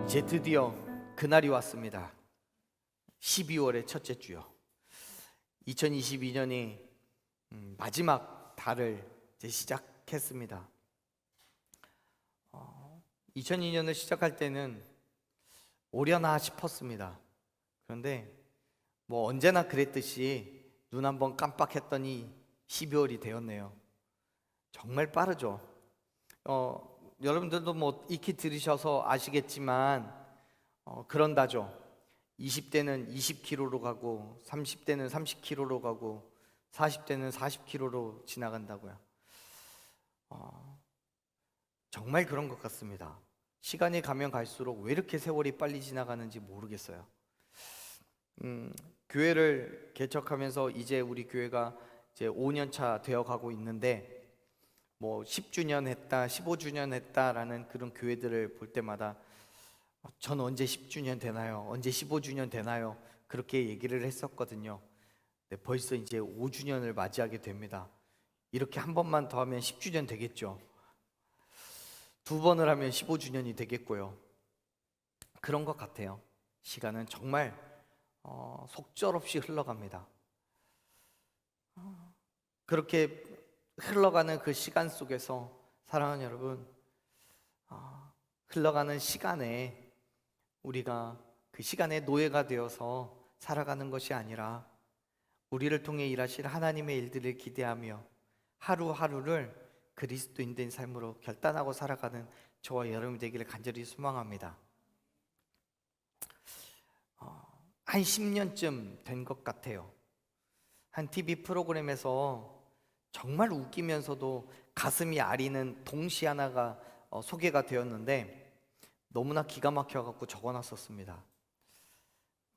이제 드디어 그날이 왔습니다. 12월의 첫째 주요. 2022년이 마지막 달을 이제 시작했습니다. 2002년을 시작할 때는 오려나 싶었습니다. 그런데 뭐 언제나 그랬듯이 눈 한번 깜빡했더니 12월이 되었네요. 정말 빠르죠. 여러분들도 뭐 익히 들으셔서 아시겠지만 그런다죠. 20대는 20km로 가고 30대는 30km로 가고 40대는 40km로 지나간다고요. 정말 그런 것 같습니다. 시간이 가면 갈수록 왜 이렇게 세월이 빨리 지나가는지 모르겠어요. 교회를 개척하면서 이제 우리 교회가 이제 5년 차 되어 가고 있는데 뭐 10주년 했다, 15주년 했다라는 그런 교회들을 볼 때마다 전 언제 10주년 되나요? 언제 15주년 되나요? 그렇게 얘기를 했었거든요. 네, 벌써 이제 5주년을 맞이하게 됩니다. 이렇게 한 번만 더 하면 10주년 되겠죠. 두 번을 하면 15주년이 되겠고요. 그런 것 같아요. 시간은 정말 속절없이 흘러갑니다. 그렇게 흘러가는 그 시간 속에서 사랑하는 여러분, 흘러가는 시간에 우리가 그 시간의 노예가 되어서 살아가는 것이 아니라 우리를 통해 일하실 하나님의 일들을 기대하며 하루하루를 그리스도인된 삶으로 결단하고 살아가는 저와 여러분이 되기를 간절히 소망합니다. 한 10년쯤 된 것 같아요. 한 TV 프로그램에서 정말 웃기면서도 가슴이 아리는 동시 하나가 소개가 되었는데 너무나 기가 막혀갖고 적어놨었습니다.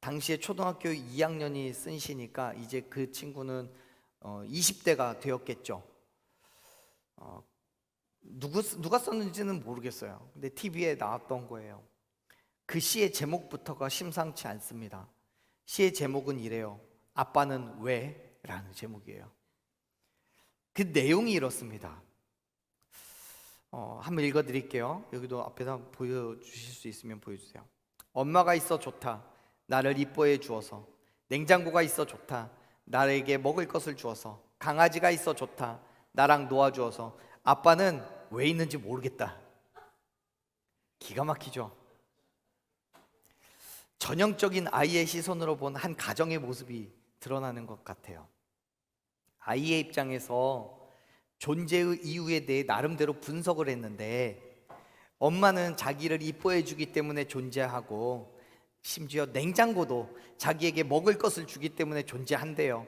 당시에 초등학교 2학년이 쓴 시니까 이제 그 친구는 20대가 되었겠죠. 누가 썼는지는 모르겠어요. 근데 TV에 나왔던 거예요. 그 시의 제목부터가 심상치 않습니다. 시의 제목은 이래요. 아빠는 왜? 라는 제목이에요. 그 내용이 이렇습니다. 한번 읽어드릴게요. 여기도 앞에다 보여주실 수 있으면 보여주세요. 엄마가 있어 좋다. 나를 이뻐해 주어서. 냉장고가 있어 좋다. 나에게 먹을 것을 주어서. 강아지가 있어 좋다. 나랑 놓아주어서. 아빠는 왜 있는지 모르겠다. 기가 막히죠. 전형적인 아이의 시선으로 본 한 가정의 모습이 드러나는 것 같아요. 아이의 입장에서 존재의 이유에 대해 나름대로 분석을 했는데 엄마는 자기를 이뻐해 주기 때문에 존재하고 심지어 냉장고도 자기에게 먹을 것을 주기 때문에 존재한대요.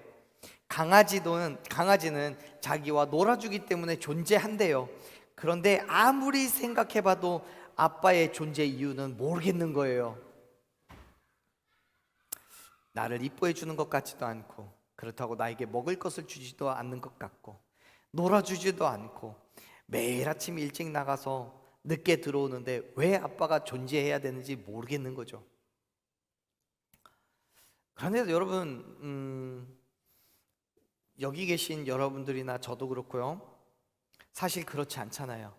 강아지는 자기와 놀아주기 때문에 존재한대요. 그런데 아무리 생각해봐도 아빠의 존재 이유는 모르겠는 거예요. 나를 이뻐해 주는 것 같지도 않고 그렇다고 나에게 먹을 것을 주지도 않는 것 같고 놀아주지도 않고 매일 아침 일찍 나가서 늦게 들어오는데 왜 아빠가 존재해야 되는지 모르겠는 거죠. 그런데 여러분, 여기 계신 여러분들이나 저도 그렇고요. 사실 그렇지 않잖아요.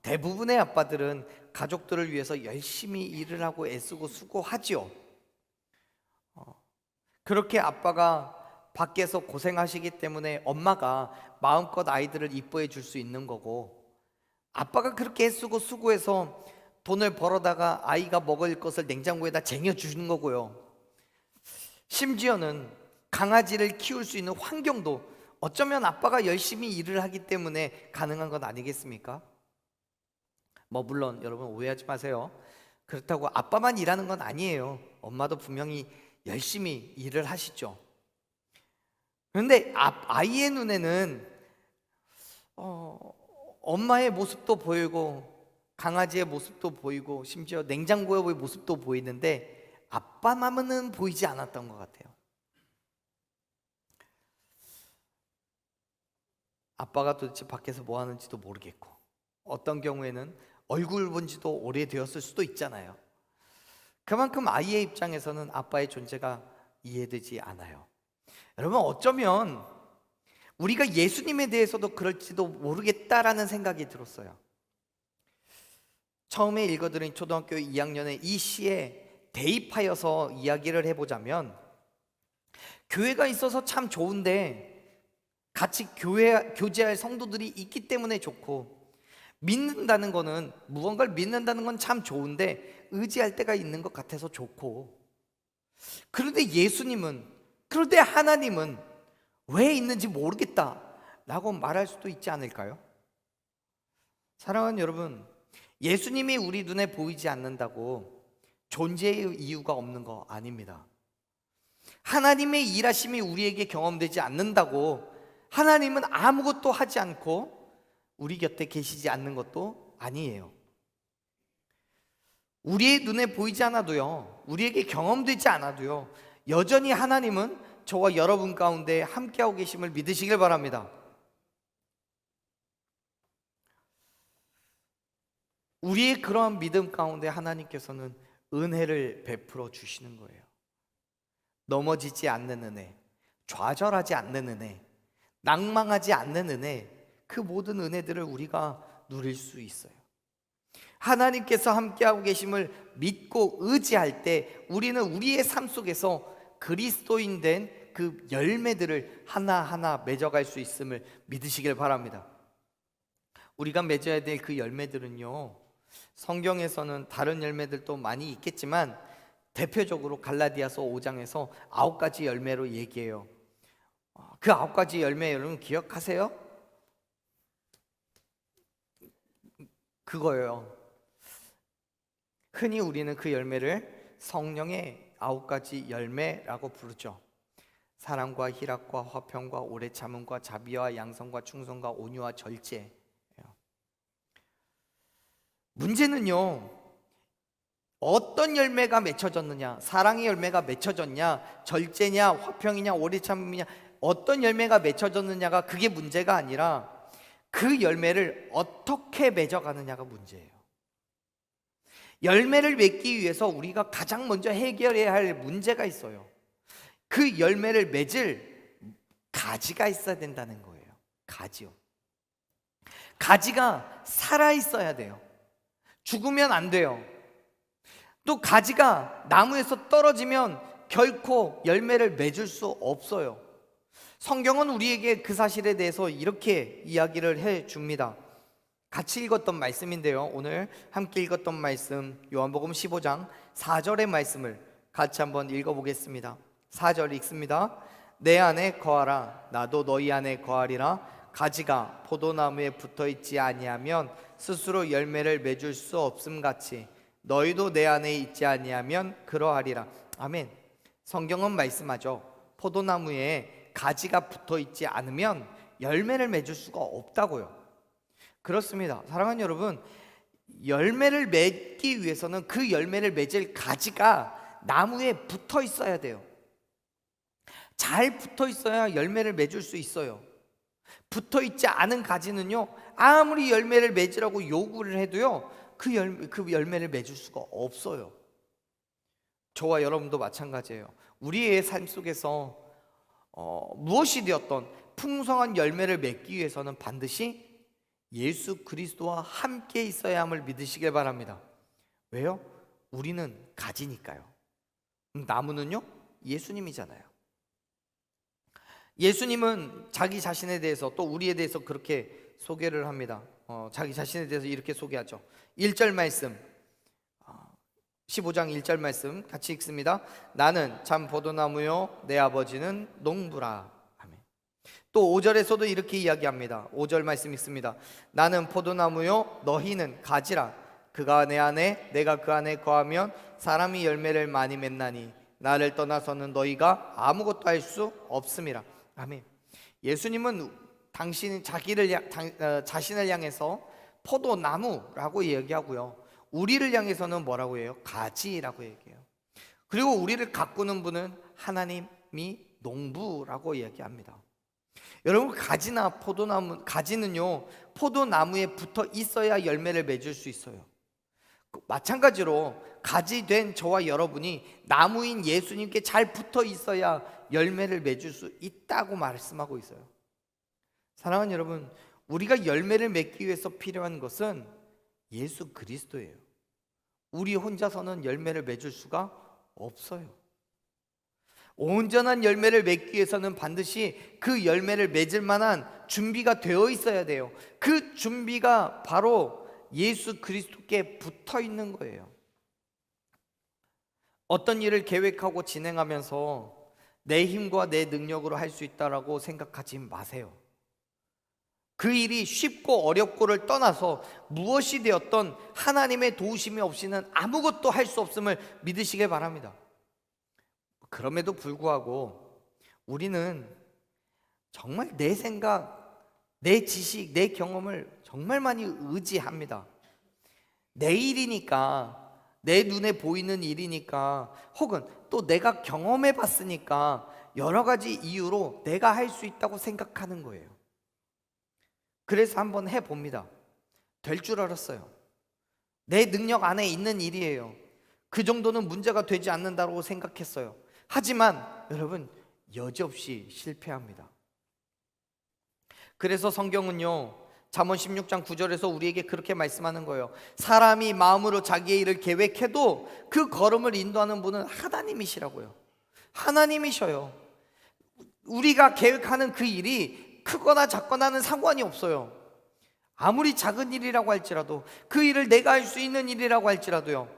대부분의 아빠들은 가족들을 위해서 열심히 일을 하고 애쓰고 수고하지요. 그렇게 아빠가 밖에서 고생하시기 때문에 엄마가 마음껏 아이들을 이뻐해 줄 수 있는 거고, 아빠가 그렇게 애쓰고 수고해서 돈을 벌어다가 아이가 먹을 것을 냉장고에다 쟁여주는 거고요. 심지어는 강아지를 키울 수 있는 환경도 어쩌면 아빠가 열심히 일을 하기 때문에 가능한 것 아니겠습니까? 물론 여러분 오해하지 마세요. 그렇다고 아빠만 일하는 건 아니에요. 엄마도 분명히 열심히 일을 하시죠. 그런데 아이의 눈에는 엄마의 모습도 보이고 강아지의 모습도 보이고 심지어 냉장고의 모습도 보이는데 아빠만은 보이지 않았던 것 같아요. 아빠가 도대체 밖에서 뭐 하는지도 모르겠고 어떤 경우에는 얼굴 본 지도 오래되었을 수도 있잖아요. 그만큼 아이의 입장에서는 아빠의 존재가 이해되지 않아요. 여러분, 어쩌면 우리가 예수님에 대해서도 그럴지도 모르겠다라는 생각이 들었어요. 처음에 읽어드린 초등학교 2학년의 이 시에 대입하여서 이야기를 해보자면, 교회가 있어서 참 좋은데 같이 교제할 성도들이 있기 때문에 좋고, 믿는다는 거는, 무언가를 믿는다는 건 참 좋은데 의지할 때가 있는 것 같아서 좋고, 그런데 예수님은, 그런데 하나님은 왜 있는지 모르겠다 라고 말할 수도 있지 않을까요? 사랑하는 여러분, 예수님이 우리 눈에 보이지 않는다고 존재의 이유가 없는 거 아닙니다. 하나님의 일하심이 우리에게 경험되지 않는다고 하나님은 아무것도 하지 않고 우리 곁에 계시지 않는 것도 아니에요. 우리의 눈에 보이지 않아도요, 우리에게 경험되지 않아도요, 여전히 하나님은 저와 여러분 가운데 함께하고 계심을 믿으시길 바랍니다. 우리의 그러한 믿음 가운데 하나님께서는 은혜를 베풀어 주시는 거예요. 넘어지지 않는 은혜, 좌절하지 않는 은혜, 낭망하지 않는 은혜, 그 모든 은혜들을 우리가 누릴 수 있어요. 하나님께서 함께하고 계심을 믿고 의지할 때 우리는 우리의 삶 속에서 그리스도인 된 그 열매들을 하나하나 맺어갈 수 있음을 믿으시길 바랍니다. 우리가 맺어야 될 그 열매들은요, 성경에서는 다른 열매들도 많이 있겠지만 대표적으로 갈라디아서 5장에서 9가지 열매로 얘기해요. 그 9가지 열매 여러분 기억하세요? 그거예요. 흔히 우리는 그 열매를 성령의 9가지 열매라고 부르죠. 사랑과 희락과 화평과 오래 참음과 자비와 양성과 충성과 온유와 절제. 문제는요, 어떤 열매가 맺혀졌느냐, 사랑의 열매가 맺혀졌냐, 절제냐, 화평이냐, 오래 참음이냐, 어떤 열매가 맺혀졌느냐가 그게 문제가 아니라 그 열매를 어떻게 맺어가느냐가 문제예요. 열매를 맺기 위해서 우리가 가장 먼저 해결해야 할 문제가 있어요. 그 열매를 맺을 가지가 있어야 된다는 거예요. 가지요. 가지가 살아 있어야 돼요. 죽으면 안 돼요. 또 가지가 나무에서 떨어지면 결코 열매를 맺을 수 없어요. 성경은 우리에게 그 사실에 대해서 이렇게 이야기를 해 줍니다. 같이 읽었던 말씀인데요, 오늘 함께 읽었던 말씀 요한복음 15장 4절의 말씀을 같이 한번 읽어보겠습니다. 4절 읽습니다. 내 안에 거하라, 나도 너희 안에 거하리라. 가지가 포도나무에 붙어있지 아니하면 스스로 열매를 맺을 수 없음같이 너희도 내 안에 있지 아니하면 그러하리라. 아멘. 성경은 말씀하죠, 포도나무에 가지가 붙어있지 않으면 열매를 맺을 수가 없다고요. 그렇습니다. 사랑하는 여러분, 열매를 맺기 위해서는 그 열매를 맺을 가지가 나무에 붙어 있어야 돼요. 잘 붙어 있어야 열매를 맺을 수 있어요. 붙어 있지 않은 가지는요, 아무리 열매를 맺으라고 요구를 해도요, 그 열매를 맺을 수가 없어요. 저와 여러분도 마찬가지예요. 우리의 삶 속에서 무엇이 되었던 풍성한 열매를 맺기 위해서는 반드시 예수 그리스도와 함께 있어야 함을 믿으시길 바랍니다. 왜요? 우리는 가지니까요. 나무는요, 예수님이잖아요. 예수님은 자기 자신에 대해서, 또 우리에 대해서 그렇게 소개를 합니다. 자기 자신에 대해서 이렇게 소개하죠. 1절 말씀, 15장 1절 말씀 같이 읽습니다. 나는 참 포도나무요 내 아버지는 농부라. 아멘. 또 5절에서도 이렇게 이야기합니다. 5절 말씀 읽습니다. 나는 포도나무요 너희는 가지라. 그가 내 안에 내가 그 안에 거하면 사람이 열매를 많이 맺나니 나를 떠나서는 너희가 아무것도 할 수 없음이라. 아멘. 예수님은 자신을 향해서 포도나무라고 얘기하고요, 우리를 향해서는 뭐라고 해요? 가지라고 얘기해요. 그리고 우리를 가꾸는 분은 하나님이 농부라고 얘기합니다. 여러분, 가지는요, 포도나무에 붙어 있어야 열매를 맺을 수 있어요. 마찬가지로 가지 된 저와 여러분이 나무인 예수님께 잘 붙어 있어야 열매를 맺을 수 있다고 말씀하고 있어요. 사랑하는 여러분, 우리가 열매를 맺기 위해서 필요한 것은 예수 그리스도예요. 우리 혼자서는 열매를 맺을 수가 없어요. 온전한 열매를 맺기 위해서는 반드시 그 열매를 맺을 만한 준비가 되어 있어야 돼요. 그 준비가 바로 예수 그리스도께 붙어 있는 거예요. 어떤 일을 계획하고 진행하면서 내 힘과 내 능력으로 할 수 있다라고 생각하지 마세요. 그 일이 쉽고 어렵고를 떠나서 무엇이 되었던 하나님의 도우심이 없이는 아무것도 할 수 없음을 믿으시길 바랍니다. 그럼에도 불구하고 우리는 정말 내 생각, 내 지식, 내 경험을 정말 많이 의지합니다. 내 일이니까, 내 눈에 보이는 일이니까, 혹은 또 내가 경험해 봤으니까 여러 가지 이유로 내가 할 수 있다고 생각하는 거예요. 그래서 한번 해봅니다. 될 줄 알았어요. 내 능력 안에 있는 일이에요. 그 정도는 문제가 되지 않는다고 생각했어요. 하지만 여러분, 여지없이 실패합니다. 그래서 성경은요, 잠언 16장 9절에서 우리에게 그렇게 말씀하는 거예요. 사람이 마음으로 자기의 일을 계획해도 그 걸음을 인도하는 분은 하나님이시라고요. 하나님이셔요. 우리가 계획하는 그 일이 크거나 작거나는 상관이 없어요. 아무리 작은 일이라고 할지라도, 그 일을 내가 할 수 있는 일이라고 할지라도요,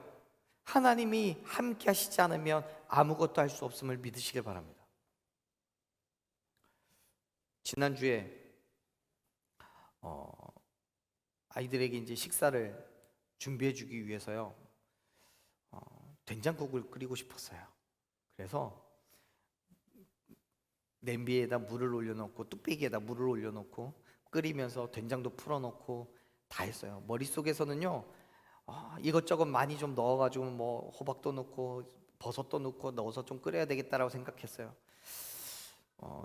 하나님이 함께 하시지 않으면 아무것도 할 수 없음을 믿으시길 바랍니다. 지난주에 아이들에게 이제 식사를 준비해 주기 위해서요, 된장국을 끓이고 싶었어요. 그래서 냄비에다 물을 올려놓고 뚝배기에다 물을 올려놓고 끓이면서 된장도 풀어놓고 다 했어요. 머릿속에서는요, 이것저것 많이 좀 넣어가지고 뭐 호박도 넣고 버섯도 넣고 넣어서 좀 끓여야 되겠다라고 생각했어요.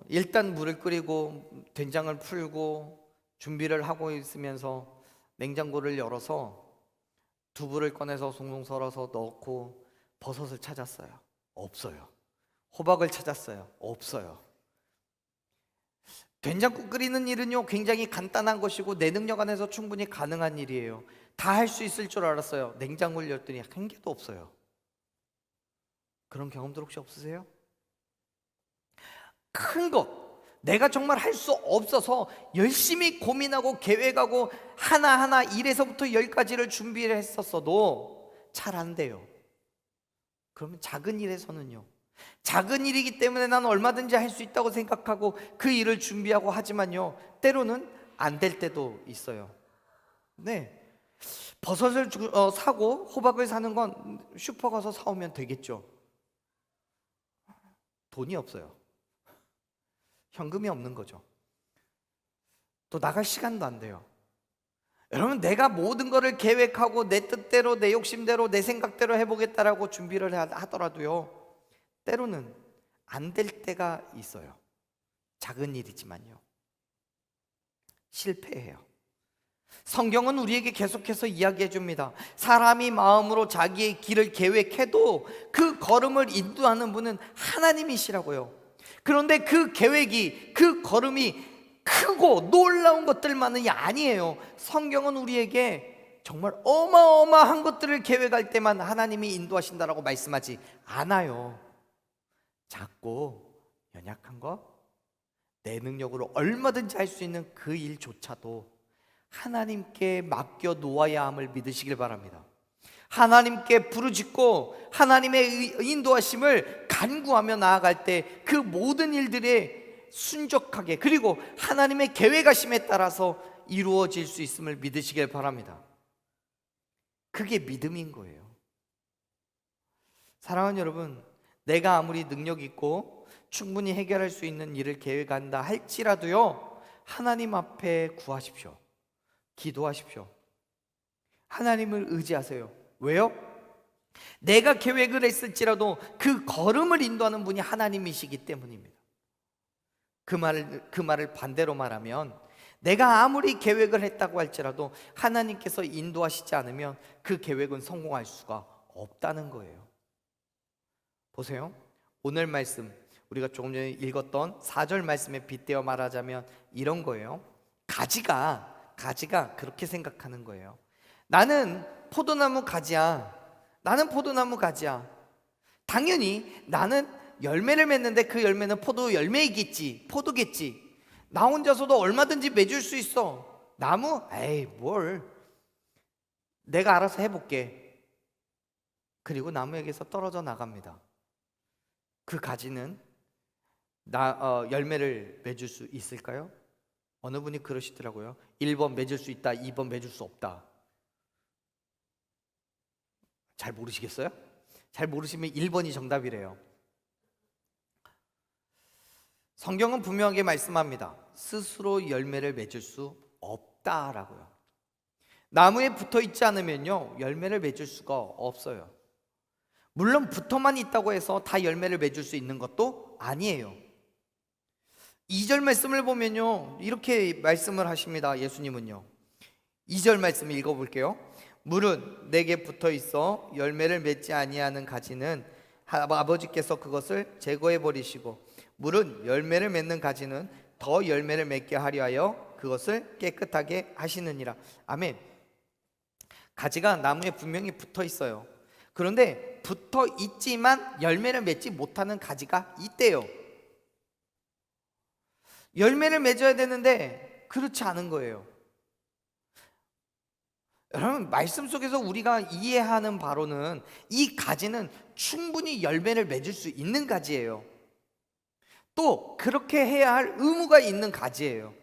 일단 물을 끓이고 된장을 풀고 준비를 하고 있으면서 냉장고를 열어서 두부를 꺼내서 송송 썰어서 넣고 버섯을 찾았어요. 없어요. 호박을 찾았어요. 없어요. 된장국 끓이는 일은요, 굉장히 간단한 것이고 내 능력 안에서 충분히 가능한 일이에요. 다 할 수 있을 줄 알았어요. 냉장고를 열더니 한 개도 없어요. 그런 경험들 혹시 없으세요? 큰 것, 내가 정말 할 수 없어서 열심히 고민하고 계획하고 하나하나 1에서부터 10까지를 준비를 했었어도 잘 안 돼요. 그러면 작은 일에서는요, 작은 일이기 때문에 나는 얼마든지 할 수 있다고 생각하고 그 일을 준비하고 하지만요, 때로는 안 될 때도 있어요. 네, 버섯을 사고 호박을 사는 건 슈퍼 가서 사오면 되겠죠. 돈이 없어요. 현금이 없는 거죠. 또 나갈 시간도 안 돼요. 여러분, 내가 모든 것을 계획하고 내 뜻대로, 내 욕심대로, 내 생각대로 해보겠다라고 준비를 하더라도요, 때로는 안 될 때가 있어요. 작은 일이지만요, 실패해요. 성경은 우리에게 계속해서 이야기해 줍니다. 사람이 마음으로 자기의 길을 계획해도 그 걸음을 인도하는 분은 하나님이시라고요. 그런데 그 계획이, 그 걸음이 크고 놀라운 것들만이 아니에요. 성경은 우리에게 정말 어마어마한 것들을 계획할 때만 하나님이 인도하신다라고 말씀하지 않아요. 작고 연약한 것, 내 능력으로 얼마든지 할 수 있는 그 일조차도 하나님께 맡겨 놓아야 함을 믿으시길 바랍니다. 하나님께 부르짖고 하나님의 인도하심을 간구하며 나아갈 때 그 모든 일들에 순적하게, 그리고 하나님의 계획하심에 따라서 이루어질 수 있음을 믿으시길 바랍니다. 그게 믿음인 거예요. 사랑하는 여러분, 내가 아무리 능력 있고 충분히 해결할 수 있는 일을 계획한다 할지라도요, 하나님 앞에 구하십시오. 기도하십시오. 하나님을 의지하세요. 왜요? 내가 계획을 했을지라도 그 걸음을 인도하는 분이 하나님이시기 때문입니다. 그 말을 반대로 말하면, 내가 아무리 계획을 했다고 할지라도 하나님께서 인도하시지 않으면 그 계획은 성공할 수가 없다는 거예요. 보세요. 오늘 말씀, 우리가 조금 전에 읽었던 4절 말씀에 빗대어 말하자면 이런 거예요. 가지가 그렇게 생각하는 거예요. 나는 포도나무 가지야. 나는 포도나무 가지야. 당연히 나는 열매를 맺는데 그 열매는 포도 열매이겠지, 포도겠지. 나 혼자서도 얼마든지 맺을 수 있어. 나무? 에이, 뭘. 내가 알아서 해볼게. 그리고 나무에게서 떨어져 나갑니다. 그 가지는 열매를 맺을 수 있을까요? 어느 분이 그러시더라고요. 1번 맺을 수 있다, 2번 맺을 수 없다. 잘 모르시겠어요? 잘 모르시면 1번이 정답이래요. 성경은 분명하게 말씀합니다. 스스로 열매를 맺을 수 없다라고요. 나무에 붙어 있지 않으면요, 열매를 맺을 수가 없어요. 물론 붙어만 있다고 해서 다 열매를 맺을 수 있는 것도 아니에요. 2절 말씀을 보면요, 이렇게 말씀을 하십니다. 예수님은요. 2절 말씀을 읽어볼게요. 물은 내게 붙어 있어 열매를 맺지 아니하는 가지는 아버지께서 그것을 제거해 버리시고, 물은 열매를 맺는 가지는 더 열매를 맺게 하려 하여 그것을 깨끗하게 하시느니라. 아멘. 가지가 나무에 분명히 붙어 있어요. 그런데 붙어 있지만 열매를 맺지 못하는 가지가 있대요. 열매를 맺어야 되는데 그렇지 않은 거예요. 여러분, 말씀 속에서 우리가 이해하는 바로는 이 가지는 충분히 열매를 맺을 수 있는 가지예요. 또 그렇게 해야 할 의무가 있는 가지예요.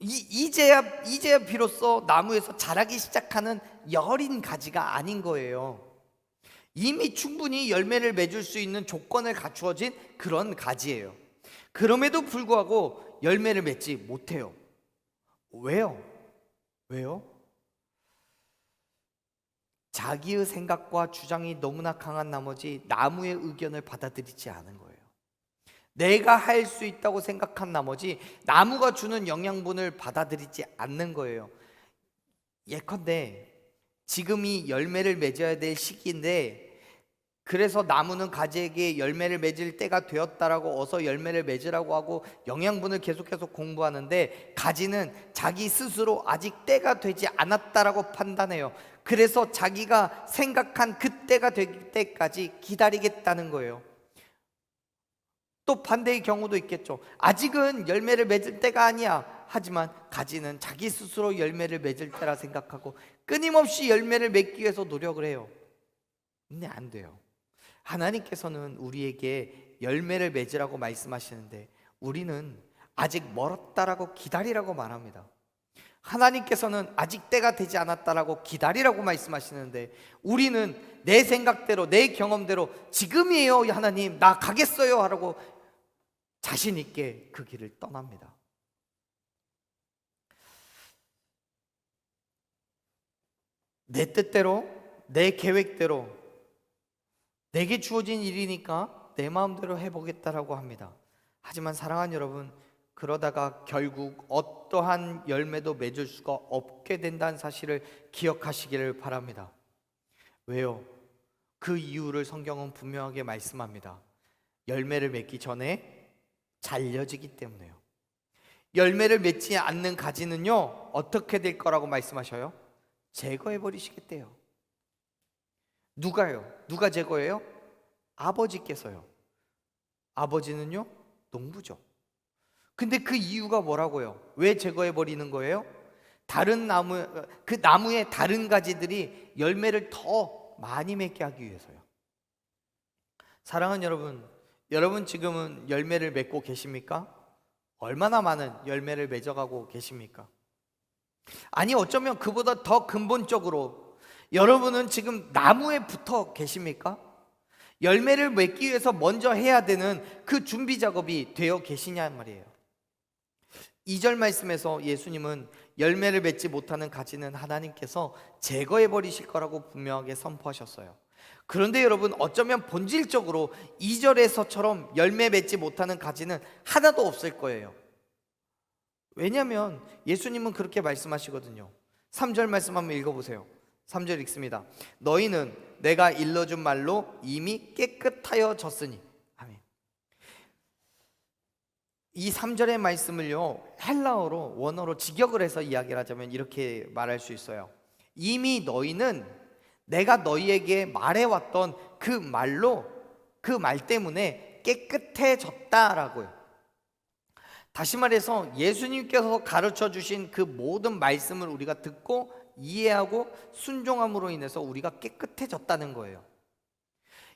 이제야 비로소 나무에서 자라기 시작하는 여린 가지가 아닌 거예요. 이미 충분히 열매를 맺을 수 있는 조건을 갖추어진 그런 가지예요. 그럼에도 불구하고 열매를 맺지 못해요. 왜요? 자기의 생각과 주장이 너무나 강한 나머지 나무의 의견을 받아들이지 않은 거예요. 내가 할 수 있다고 생각한 나머지 나무가 주는 영양분을 받아들이지 않는 거예요. 예컨대 지금이 열매를 맺어야 될 시기인데, 그래서 나무는 가지에게 열매를 맺을 때가 되었다라고 어서 열매를 맺으라고 하고 영양분을 계속해서 공부하는데, 가지는 자기 스스로 아직 때가 되지 않았다라고 판단해요. 그래서 자기가 생각한 그 때가 될 때까지 기다리겠다는 거예요. 또 반대의 경우도 있겠죠. 아직은 열매를 맺을 때가 아니야. 하지만 가지는 자기 스스로 열매를 맺을 때라 생각하고 끊임없이 열매를 맺기 위해서 노력을 해요. 근데 안 돼요. 하나님께서는 우리에게 열매를 맺으라고 말씀하시는데 우리는 아직 멀었다라고 기다리라고 말합니다. 하나님께서는 아직 때가 되지 않았다라고 기다리라고 말씀하시는데 우리는 내 생각대로, 내 경험대로 지금이에요 하나님, 나 가겠어요 하라고 자신 있게 그 길을 떠납니다. 내 뜻대로, 내 계획대로 내게 주어진 일이니까 내 마음대로 해보겠다라고 합니다. 하지만 사랑하는 여러분, 그러다가 결국 어떠한 열매도 맺을 수가 없게 된다는 사실을 기억하시기를 바랍니다. 왜요? 그 이유를 성경은 분명하게 말씀합니다. 열매를 맺기 전에 잘려지기 때문에요. 열매를 맺지 않는 가지는요, 어떻게 될 거라고 말씀하셔요? 제거해 버리시겠대요. 누가요? 누가 제거해요? 아버지께서요. 아버지는요, 농부죠. 근데 그 이유가 뭐라고요? 왜 제거해 버리는 거예요? 다른 나무, 그 나무의 다른 가지들이 열매를 더 많이 맺게 하기 위해서요. 사랑하는 여러분, 여러분 지금은 열매를 맺고 계십니까? 얼마나 많은 열매를 맺어가고 계십니까? 아니, 어쩌면 그보다 더 근본적으로 여러분은 지금 나무에 붙어 계십니까? 열매를 맺기 위해서 먼저 해야 되는 그 준비 작업이 되어 계시냐 말이에요. 2절 말씀에서 예수님은 열매를 맺지 못하는 가지는 하나님께서 제거해 버리실 거라고 분명하게 선포하셨어요. 그런데 여러분, 어쩌면 본질적으로 2절에서처럼 열매 맺지 못하는 가지는 하나도 없을 거예요. 왜냐하면 예수님은 그렇게 말씀하시거든요. 3절 말씀 한번 읽어보세요. 3절 읽습니다. 너희는 내가 일러준 말로 이미 깨끗하여졌으니. 아멘. 이 3절의 말씀을요, 헬라어로, 원어로 직역을 해서 이야기를 하자면 이렇게 말할 수 있어요. 이미 너희는 내가 너희에게 말해왔던 그 말 때문에 깨끗해졌다라고요. 다시 말해서 예수님께서 가르쳐 주신 그 모든 말씀을 우리가 듣고 이해하고 순종함으로 인해서 우리가 깨끗해졌다는 거예요.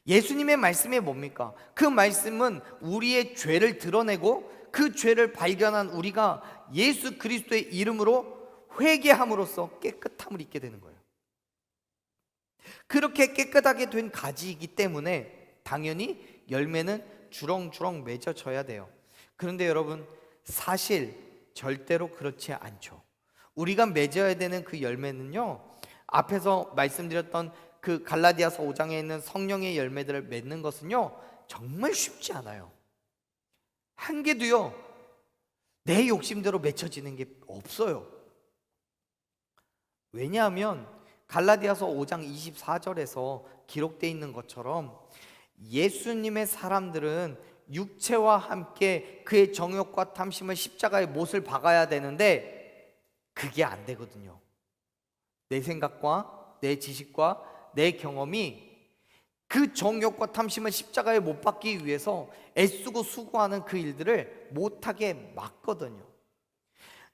예수님의 말씀이 뭡니까? 그 말씀은 우리의 죄를 드러내고 그 죄를 발견한 우리가 예수 그리스도의 이름으로 회개함으로써 깨끗함을 입게 되는 거예요. 그렇게 깨끗하게 된 가지이기 때문에 당연히 열매는 주렁주렁 맺어져야 돼요. 그런데 여러분, 사실 절대로 그렇지 않죠. 우리가 맺어야 되는 그 열매는요, 앞에서 말씀드렸던 그 갈라디아서 5장에 있는 성령의 열매들을 맺는 것은요 정말 쉽지 않아요. 한 개도요 내 욕심대로 맺혀지는 게 없어요. 왜냐하면 갈라디아서 5장 24절에서 기록되어 있는 것처럼 예수님의 사람들은 육체와 함께 그의 정욕과 탐심을 십자가에 못을 박아야 되는데 그게 안 되거든요. 내 생각과 내 지식과 내 경험이 그 정욕과 탐심을 십자가에 못 박기 위해서 애쓰고 수고하는 그 일들을 못하게 막거든요.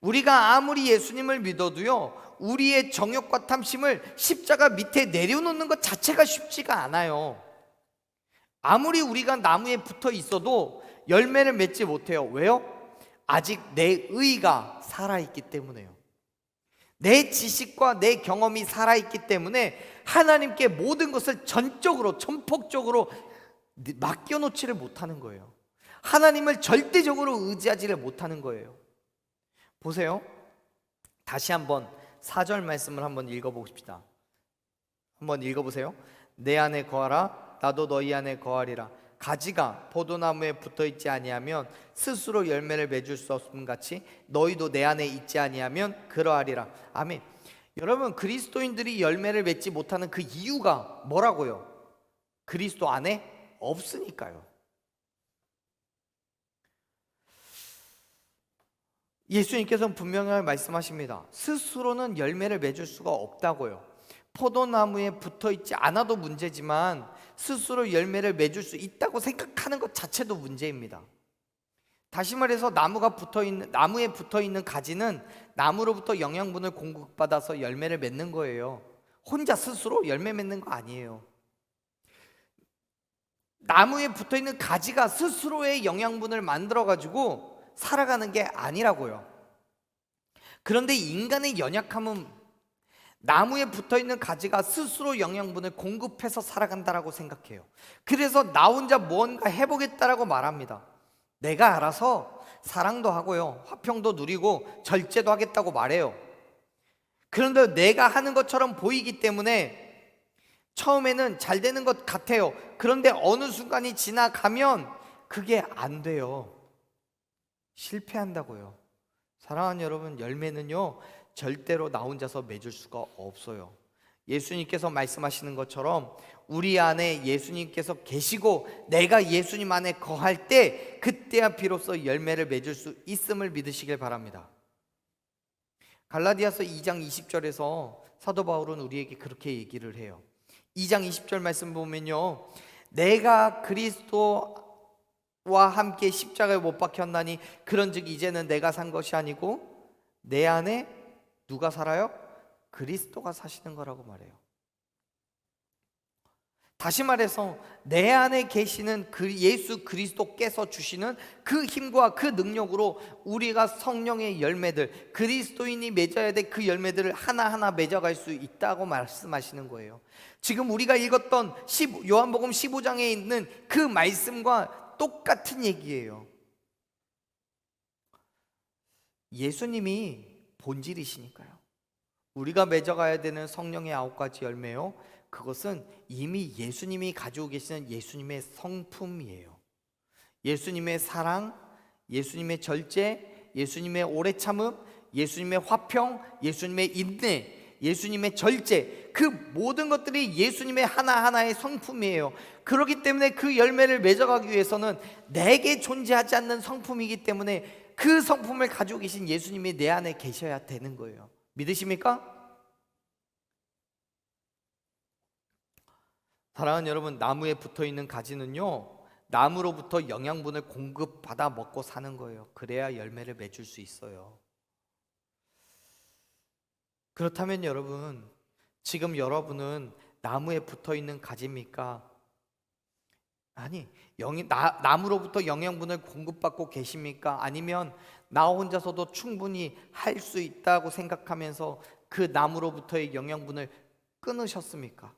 우리가 아무리 예수님을 믿어도요 우리의 정욕과 탐심을 십자가 밑에 내려놓는 것 자체가 쉽지가 않아요. 아무리 우리가 나무에 붙어 있어도 열매를 맺지 못해요. 왜요? 아직 내 의가 살아있기 때문에요. 내 지식과 내 경험이 살아있기 때문에 하나님께 모든 것을 전적으로 전폭적으로 맡겨놓지를 못하는 거예요. 하나님을 절대적으로 의지하지를 못하는 거예요. 보세요. 다시 한번 4절 말씀을 한번 읽어봅시다. 한번 읽어보세요. 내 안에 거하라 나도 너희 안에 거하리라. 가지가 포도나무에 붙어있지 아니하면 스스로 열매를 맺을 수 없음 같이 너희도 내 안에 있지 아니하면 그러하리라. 아멘. 여러분, 그리스도인들이 열매를 맺지 못하는 그 이유가 뭐라고요? 그리스도 안에 없으니까요. 예수님께서는 분명히 말씀하십니다. 스스로는 열매를 맺을 수가 없다고요. 포도나무에 붙어있지 않아도 문제지만 스스로 열매를 맺을 수 있다고 생각하는 것 자체도 문제입니다. 다시 말해서 나무에 붙어있는 가지는 나무로부터 영양분을 공급받아서 열매를 맺는 거예요. 혼자 스스로 열매 맺는 거 아니에요. 나무에 붙어있는 가지가 스스로의 영양분을 만들어가지고 살아가는 게 아니라고요. 그런데 인간의 연약함은 나무에 붙어있는 가지가 스스로 영양분을 공급해서 살아간다라고 생각해요. 그래서 나 혼자 뭔가 해보겠다라고 말합니다. 내가 알아서 사랑도 하고요 화평도 누리고 절제도 하겠다고 말해요. 그런데 내가 하는 것처럼 보이기 때문에 처음에는 잘 되는 것 같아요. 그런데 어느 순간이 지나가면 그게 안 돼요. 실패한다고요. 사랑하는 여러분, 열매는요 절대로 나 혼자서 맺을 수가 없어요. 예수님께서 말씀하시는 것처럼 우리 안에 예수님께서 계시고 내가 예수님 안에 거할 때 그때야 비로소 열매를 맺을 수 있음을 믿으시길 바랍니다. 갈라디아서 2장 20절에서 사도 바울은 우리에게 그렇게 얘기를 해요. 2장 20절 말씀 보면요 내가 그리스도와 함께 십자가에 못 박혔나니 그런즉 이제는 내가 산 것이 아니고 내 안에 누가 살아요? 그리스도가 사시는 거라고 말해요. 다시 말해서 내 안에 계시는 그 예수 그리스도께서 주시는 그 힘과 그 능력으로 우리가 성령의 열매들, 그리스도인이 맺어야 될 그 열매들을 하나하나 맺어갈 수 있다고 말씀하시는 거예요. 지금 우리가 읽었던 요한복음 15장에 있는 그 말씀과 똑같은 얘기예요. 예수님이 본질이시니까요. 우리가 맺어가야 되는 성령의 9가지 열매요, 그것은 이미 예수님이 가지고 계시는 예수님의 성품이에요. 예수님의 사랑, 예수님의 절제, 예수님의 오래 참음, 예수님의 화평, 예수님의 인내, 예수님의 절제, 그 모든 것들이 예수님의 하나하나의 성품이에요. 그렇기 때문에 그 열매를 맺어가기 위해서는 내게 존재하지 않는 성품이기 때문에 그 성품을 가지고 계신 예수님이 내 안에 계셔야 되는 거예요. 믿으십니까? 사랑하는 여러분, 나무에 붙어 있는 가지는요, 나무로부터 영양분을 공급받아 먹고 사는 거예요. 그래야 열매를 맺을 수 있어요. 그렇다면 여러분, 지금 여러분은 나무에 붙어 있는 가지입니까? 아니, 나무로부터 영양분을 공급받고 계십니까? 아니면 나 혼자서도 충분히 할 수 있다고 생각하면서 그 나무로부터의 영양분을 끊으셨습니까?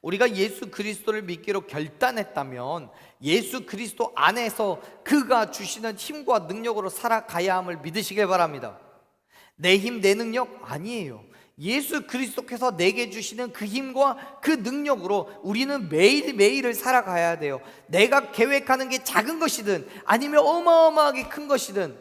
우리가 예수 그리스도를 믿기로 결단했다면 예수 그리스도 안에서 그가 주시는 힘과 능력으로 살아가야 함을 믿으시길 바랍니다. 내 힘, 내 능력 아니에요. 예수 그리스도께서 내게 주시는 그 힘과 그 능력으로 우리는 매일매일을 살아가야 돼요. 내가 계획하는 게 작은 것이든 아니면 어마어마하게 큰 것이든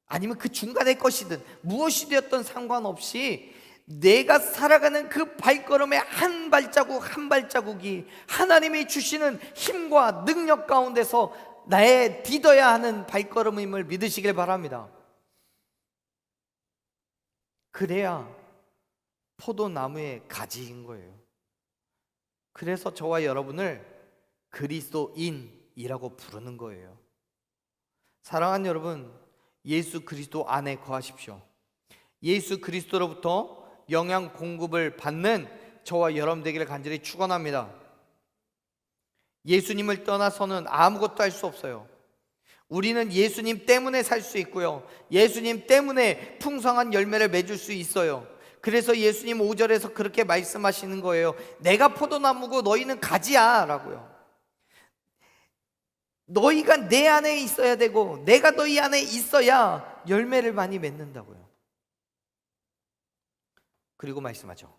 아니면 그 중간의 것이든 무엇이 되었든 상관없이 내가 살아가는 그 발걸음의 한 발자국 한 발자국이 하나님이 주시는 힘과 능력 가운데서 나의 디뎌야 하는 발걸음임을 믿으시길 바랍니다. 그래야 포도나무의 가지인 거예요. 그래서 저와 여러분을 그리스도인이라고 부르는 거예요. 사랑하는 여러분, 예수 그리스도 안에 거하십시오. 예수 그리스도로부터 영양 공급을 받는 저와 여러분 되기를 간절히 축원합니다. 예수님을 떠나서는 아무것도 할 수 없어요. 우리는 예수님 때문에 살 수 있고요, 예수님 때문에 풍성한 열매를 맺을 수 있어요. 그래서 예수님 5절에서 그렇게 말씀하시는 거예요. 내가 포도나무고 너희는 가지야 라고요. 너희가 내 안에 있어야 되고 내가 너희 안에 있어야 열매를 많이 맺는다고요. 그리고 말씀하죠.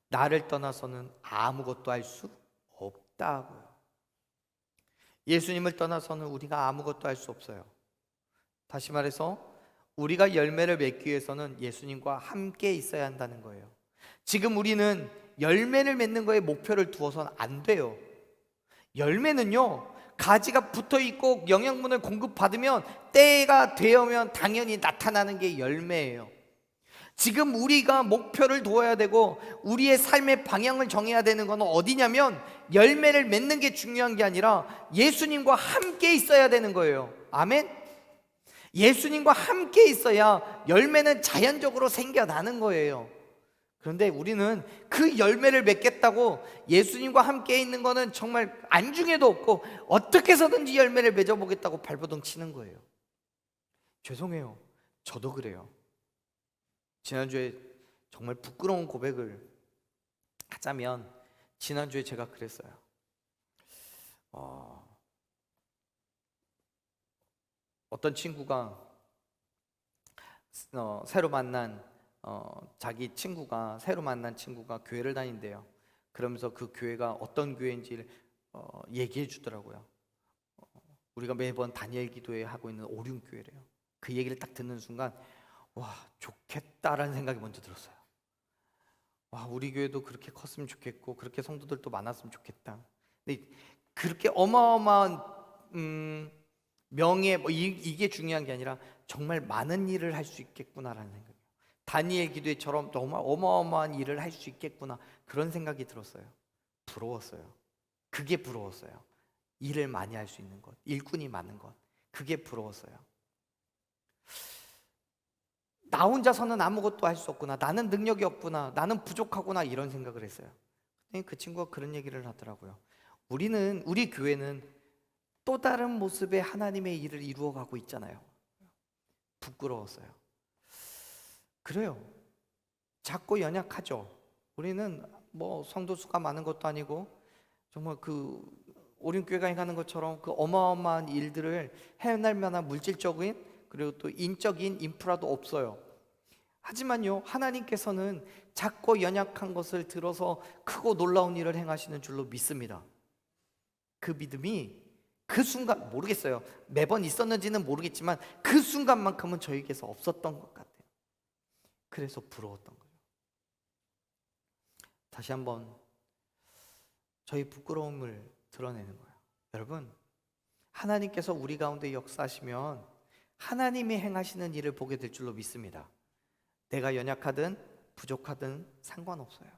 나를 떠나서는 아무것도 할 수 없다고요. 예수님을 떠나서는 우리가 아무것도 할 수 없어요. 다시 말해서 우리가 열매를 맺기 위해서는 예수님과 함께 있어야 한다는 거예요. 지금 우리는 열매를 맺는 거에 목표를 두어서는 안 돼요. 열매는요, 가지가 붙어 있고 영양분을 공급받으면 때가 되면 당연히 나타나는 게 열매예요. 지금 우리가 목표를 두어야 되고 우리의 삶의 방향을 정해야 되는 건 어디냐면 열매를 맺는 게 중요한 게 아니라 예수님과 함께 있어야 되는 거예요. 아멘? 예수님과 함께 있어야 열매는 자연적으로 생겨나는 거예요. 그런데 우리는 그 열매를 맺겠다고 예수님과 함께 있는 거는 정말 안중에도 없고 어떻게 해서든지 열매를 맺어보겠다고 발버둥 치는 거예요. 죄송해요. 저도 그래요. 지난주에 정말 부끄러운 고백을 하자면, 지난주에 제가 그랬어요. 어떤 친구가 새로 만난 새로 만난 친구가 교회를 다닌대요. 그러면서 그 교회가 어떤 교회인지를 얘기해 주더라고요. 우리가 매번 다니엘 기도회 하고 있는 오륜교회래요. 그 얘기를 딱 듣는 순간 와, 좋겠다라는 생각이 먼저 들었어요. 와, 우리 교회도 그렇게 컸으면 좋겠고 그렇게 성도들도 많았으면 좋겠다. 근데 그렇게 어마어마한 명예 이게 중요한 게 아니라 정말 많은 일을 할 수 있겠구나라는 생각이에요. 다니엘 기도회처럼 정말 어마어마한 일을 할 수 있겠구나, 그런 생각이 들었어요. 부러웠어요. 그게 부러웠어요. 일을 많이 할 수 있는 것, 일꾼이 많은 것, 그게 부러웠어요. 나 혼자서는 아무것도 할 수 없구나, 나는 능력이 없구나, 나는 부족하구나, 이런 생각을 했어요. 그 친구가 그런 얘기를 하더라고요. 우리 교회는 또 다른 모습의 하나님의 일을 이루어가고 있잖아요. 부끄러웠어요. 그래요. 작고 연약하죠. 우리는 뭐 성도 수가 많은 것도 아니고 정말 그 오륜교회가 행하는 것처럼 그 어마어마한 일들을 해낼 만한 물질적인 그리고 또 인적인 인프라도 없어요. 하지만요, 하나님께서는 작고 연약한 것을 들어서 크고 놀라운 일을 행하시는 줄로 믿습니다. 그 믿음이 그 순간, 모르겠어요, 매번 있었는지는 모르겠지만 그 순간만큼은 저에게서 없었던 것 같아요. 그래서 부러웠던 거예요. 다시 한번 저희 부끄러움을 드러내는 거예요. 여러분, 하나님께서 우리 가운데 역사하시면 하나님이 행하시는 일을 보게 될 줄로 믿습니다. 내가 연약하든 부족하든 상관없어요.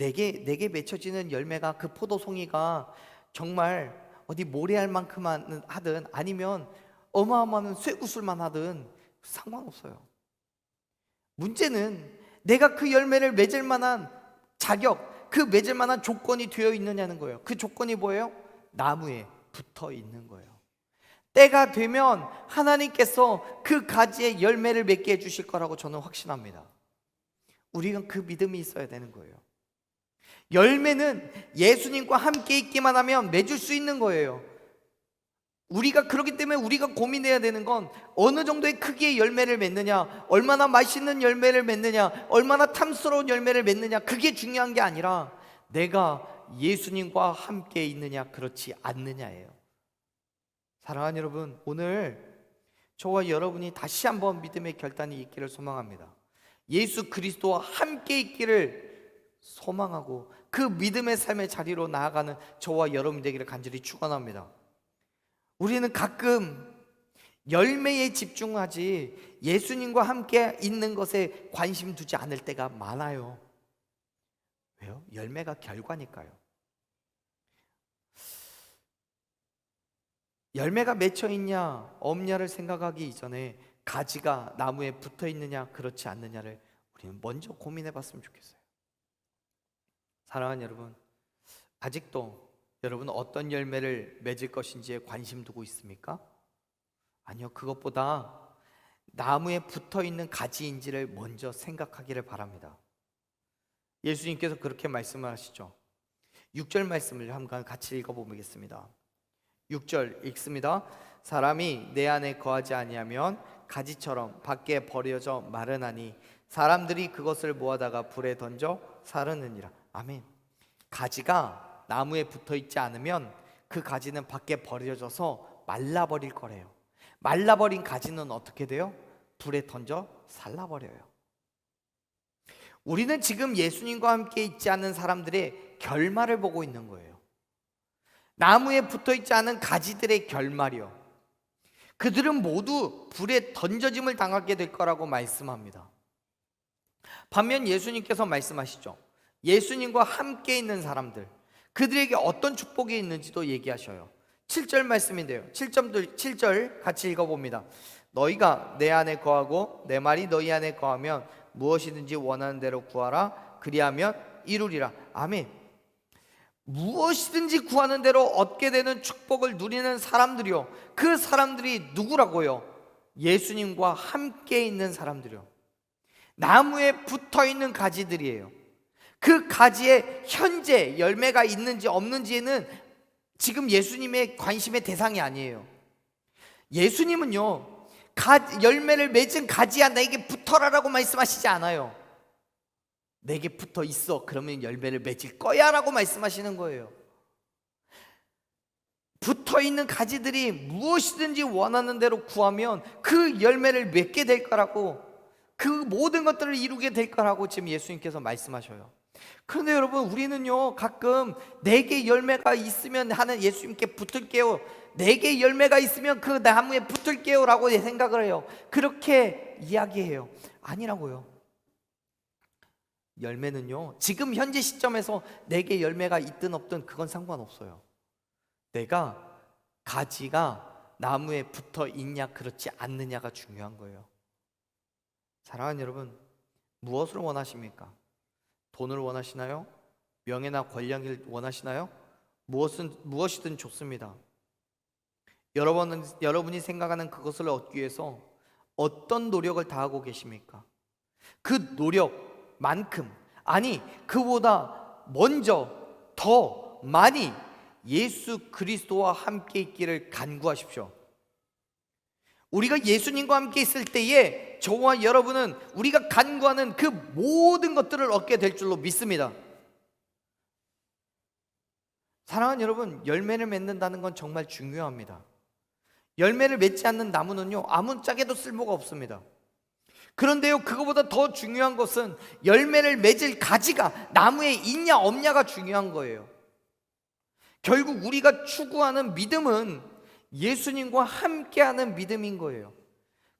내게 맺혀지는 열매가 그 포도송이가 정말 어디 모래알 만큼 하든 아니면 어마어마한 쇠구슬만 하든 상관없어요. 문제는 내가 그 열매를 맺을 만한 자격, 그 맺을 만한 조건이 되어 있느냐는 거예요. 그 조건이 뭐예요? 나무에 붙어 있는 거예요. 때가 되면 하나님께서 그 가지에 열매를 맺게 해주실 거라고 저는 확신합니다. 우리가 그 믿음이 있어야 되는 거예요. 열매는 예수님과 함께 있기만 하면 맺을 수 있는 거예요. 우리가 그렇기 때문에 우리가 고민해야 되는 건 어느 정도의 크기의 열매를 맺느냐, 얼마나 맛있는 열매를 맺느냐, 얼마나 탐스러운 열매를 맺느냐, 그게 중요한 게 아니라 내가 예수님과 함께 있느냐 그렇지 않느냐예요. 사랑하는 여러분, 오늘 저와 여러분이 다시 한번 믿음의 결단이 있기를 소망합니다. 예수 그리스도와 함께 있기를 소망하고 그 믿음의 삶의 자리로 나아가는 저와 여러분 되기를 간절히 축원합니다. 우리는 가끔 열매에 집중하지 예수님과 함께 있는 것에 관심 두지 않을 때가 많아요. 왜요? 열매가 결과니까요. 열매가 맺혀 있냐 없냐를 생각하기 이전에 가지가 나무에 붙어 있느냐 그렇지 않느냐를 우리는 먼저 고민해 봤으면 좋겠어요. 사랑하는 여러분, 아직도 여러분 어떤 열매를 맺을 것인지에 관심 두고 있습니까? 아니요, 그것보다 나무에 붙어 있는 가지인지를 먼저 생각하기를 바랍니다. 예수님께서 그렇게 말씀을 하시죠. 6절 말씀을 한번 같이 읽어보겠습니다. 6절 읽습니다. 사람이 내 안에 거하지 아니하면 가지처럼 밖에 버려져 마르나니 사람들이 그것을 모아다가 불에 던져 사르느니라. 아멘. 가지가 나무에 붙어 있지 않으면 그 가지는 밖에 버려져서 말라버릴 거래요. 말라버린 가지는 어떻게 돼요? 불에 던져 살라버려요. 우리는 지금 예수님과 함께 있지 않은 사람들의 결말을 보고 있는 거예요. 나무에 붙어 있지 않은 가지들의 결말이요. 그들은 모두 불에 던져짐을 당하게 될 거라고 말씀합니다. 반면 예수님께서 말씀하시죠. 예수님과 함께 있는 사람들, 그들에게 어떤 축복이 있는지도 얘기하셔요. 7절 말씀인데요. 7절 같이 읽어봅니다. 너희가 내 안에 거하고 내 말이 너희 안에 거하면 무엇이든지 원하는 대로 구하라. 그리하면 이루리라. 아멘. 무엇이든지 구하는 대로 얻게 되는 축복을 누리는 사람들이요, 그 사람들이 누구라고요? 예수님과 함께 있는 사람들이요, 나무에 붙어있는 가지들이에요. 그 가지에 현재 열매가 있는지 없는지에는 지금 예수님의 관심의 대상이 아니에요. 예수님은요, 열매를 맺은 가지야 나에게 붙어라라고 말씀하시지 않아요. 내게 붙어 있어, 그러면 열매를 맺을 거야 라고 말씀하시는 거예요. 붙어 있는 가지들이 무엇이든지 원하는 대로 구하면 그 열매를 맺게 될 거라고, 그 모든 것들을 이루게 될 거라고 지금 예수님께서 말씀하셔요. 그런데 여러분, 우리는요 가끔 내게 열매가 있으면 하는 예수님께 붙을게요, 내게 열매가 있으면 그 나무에 붙을게요 라고 생각을 해요. 그렇게 이야기해요. 아니라고요. 열매는요, 지금 현재 시점에서 내게 열매가 있든 없든 그건 상관없어요. 내가 가지가 나무에 붙어 있냐 그렇지 않느냐가 중요한 거예요. 사랑하는 여러분, 무엇을 원하십니까? 돈을 원하시나요? 명예나 권력을 원하시나요? 무엇이든 좋습니다. 여러분이 생각하는 그것을 얻기 위해서 어떤 노력을 다하고 계십니까? 그 노력만큼, 아니 그보다 먼저 더 많이 예수 그리스도와 함께 있기를 간구하십시오. 우리가 예수님과 함께 있을 때에 저와 여러분은 우리가 간구하는 그 모든 것들을 얻게 될 줄로 믿습니다. 사랑하는 여러분, 열매를 맺는다는 건 정말 중요합니다. 열매를 맺지 않는 나무는요 아무짝에도 쓸모가 없습니다. 그런데요, 그거보다 더 중요한 것은 열매를 맺을 가지가 나무에 있냐 없냐가 중요한 거예요. 결국 우리가 추구하는 믿음은 예수님과 함께하는 믿음인 거예요.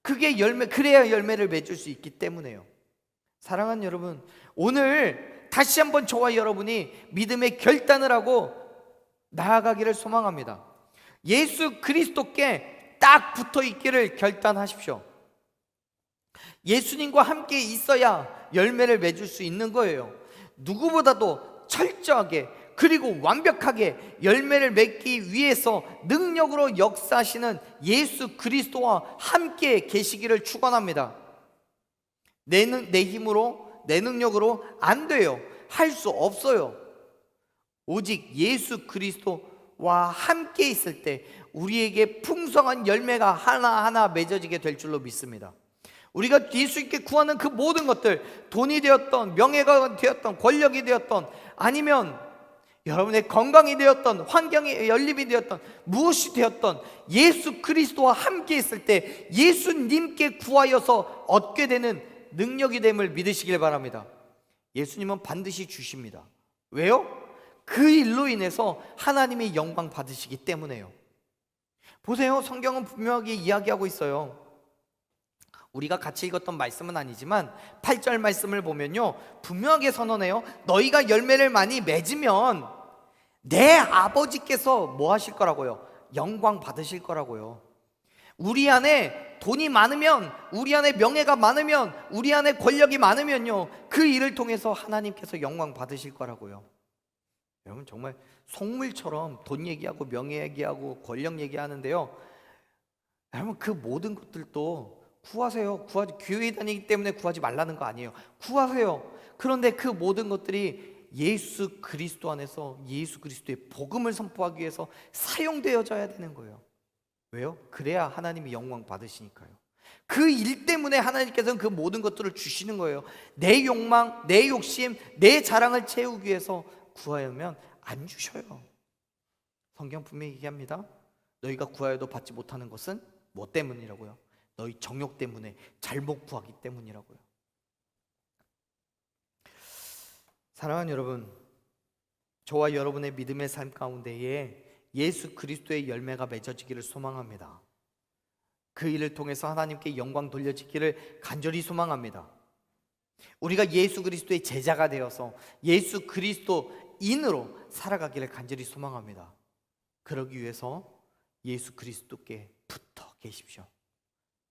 그래야 열매를 맺을 수 있기 때문에요. 사랑하는 여러분, 오늘 다시 한번 저와 여러분이 믿음의 결단을 하고 나아가기를 소망합니다. 예수 그리스도께 딱 붙어 있기를 결단하십시오. 예수님과 함께 있어야 열매를 맺을 수 있는 거예요. 누구보다도 철저하게 그리고 완벽하게 열매를 맺기 위해서 능력으로 역사하시는 예수 그리스도와 함께 계시기를 축원합니다. 내 힘으로, 내 능력으로 안 돼요. 할 수 없어요. 오직 예수 그리스도와 함께 있을 때 우리에게 풍성한 열매가 하나하나 맺어지게 될 줄로 믿습니다. 우리가 예수님께 구하는 그 모든 것들, 돈이 되었던, 명예가 되었던, 권력이 되었던, 아니면 여러분의 건강이 되었던, 환경의 열림이 되었던, 무엇이 되었던 예수 그리스도와 함께 있을 때 예수님께 구하여서 얻게 되는 능력이 됨을 믿으시길 바랍니다. 예수님은 반드시 주십니다. 왜요? 그 일로 인해서 하나님의 영광 받으시기 때문에요. 보세요, 성경은 분명하게 이야기하고 있어요. 우리가 같이 읽었던 말씀은 아니지만 8절 말씀을 보면요, 분명하게 선언해요. 너희가 열매를 많이 맺으면 내 아버지께서 뭐 하실 거라고요? 영광 받으실 거라고요. 우리 안에 돈이 많으면, 우리 안에 명예가 많으면, 우리 안에 권력이 많으면요, 그 일을 통해서 하나님께서 영광 받으실 거라고요. 여러분, 정말 속물처럼 돈 얘기하고 명예 얘기하고 권력 얘기하는데요, 여러분, 그 모든 것들도 구하세요. 교회 다니기 때문에 구하지 말라는 거 아니에요. 구하세요. 그런데 그 모든 것들이 예수 그리스도 안에서 예수 그리스도의 복음을 선포하기 위해서 사용되어져야 되는 거예요. 왜요? 그래야 하나님이 영광 받으시니까요. 그 일 때문에 하나님께서는 그 모든 것들을 주시는 거예요. 내 욕망, 내 욕심, 내 자랑을 채우기 위해서 구하면 안 주셔요. 성경 분명히 얘기합니다. 너희가 구하여도 받지 못하는 것은 뭐 때문이라고요? 너희 정욕 때문에, 잘못 구하기 때문이라고요. 사랑하는 여러분, 저와 여러분의 믿음의 삶 가운데에 예수 그리스도의 열매가 맺어지기를 소망합니다. 그 일을 통해서 하나님께 영광 돌려지기를 간절히 소망합니다. 우리가 예수 그리스도의 제자가 되어서 예수 그리스도인으로 살아가기를 간절히 소망합니다. 그러기 위해서 예수 그리스도께 붙어 계십시오.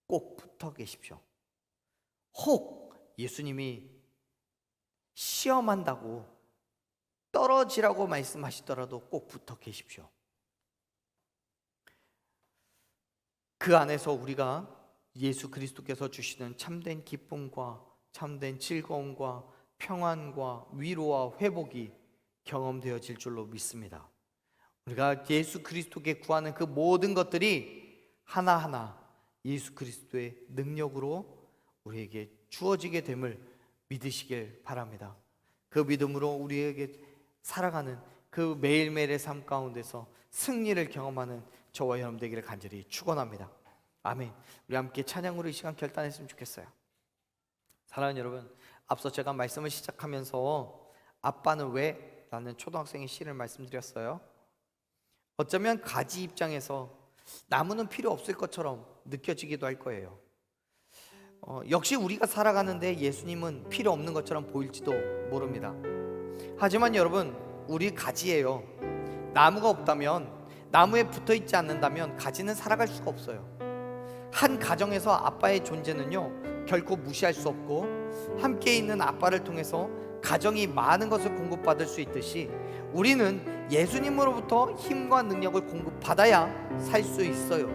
꼭 붙어 계십시오. 혹 예수님이 시험한다고 떨어지라고 말씀하시더라도 꼭 붙어 계십시오. 그 안에서 우리가 예수 그리스도께서 주시는 참된 기쁨과 참된 즐거움과 평안과 위로와 회복이 경험되어질 줄로 믿습니다. 우리가 예수 그리스도께 구하는 그 모든 것들이 하나하나 예수 그리스도의 능력으로 우리에게 주어지게 됨을 믿으시길 바랍니다. 그 믿음으로 우리에게 살아가는 그 매일매일의 삶 가운데서 승리를 경험하는 저와 여러분 되기를 간절히 축원합니다. 아멘. 우리 함께 찬양으로 이 시간 결단했으면 좋겠어요. 사랑하는 여러분, 앞서 제가 말씀을 시작하면서 아빠는 왜? 라는 초등학생의 시를 말씀드렸어요. 어쩌면 가지 입장에서 나무는 필요 없을 것처럼 느껴지기도 할 거예요. 역시 우리가 살아가는데 예수님은 필요 없는 것처럼 보일지도 모릅니다. 하지만 여러분, 우리 가지예요. 나무가 없다면, 나무에 붙어있지 않는다면 가지는 살아갈 수가 없어요. 한 가정에서 아빠의 존재는요, 결코 무시할 수 없고, 함께 있는 아빠를 통해서 가정이 많은 것을 공급받을 수 있듯이 우리는 예수님으로부터 힘과 능력을 공급받아야 살 수 있어요.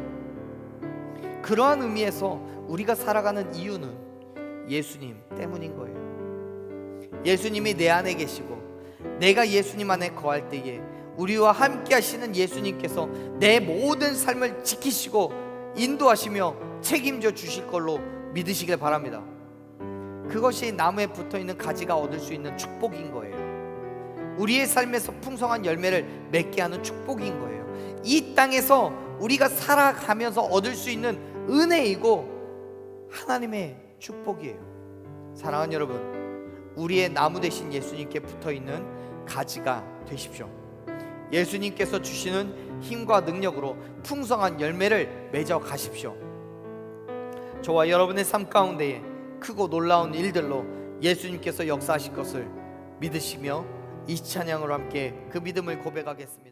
그러한 의미에서 우리가 살아가는 이유는 예수님 때문인 거예요. 예수님이 내 안에 계시고 내가 예수님 안에 거할 때에 우리와 함께 하시는 예수님께서 내 모든 삶을 지키시고 인도하시며 책임져 주실 걸로 믿으시길 바랍니다. 그것이 나무에 붙어있는 가지가 얻을 수 있는 축복인 거예요. 우리의 삶에서 풍성한 열매를 맺게 하는 축복인 거예요. 이 땅에서 우리가 살아가면서 얻을 수 있는 은혜이고 하나님의 축복이에요. 사랑하는 여러분, 우리의 나무 되신 예수님께 붙어있는 가지가 되십시오. 예수님께서 주시는 힘과 능력으로 풍성한 열매를 맺어 가십시오. 저와 여러분의 삶 가운데에 크고 놀라운 일들로 예수님께서 역사하실 것을 믿으시며 이 찬양으로 함께 그 믿음을 고백하겠습니다.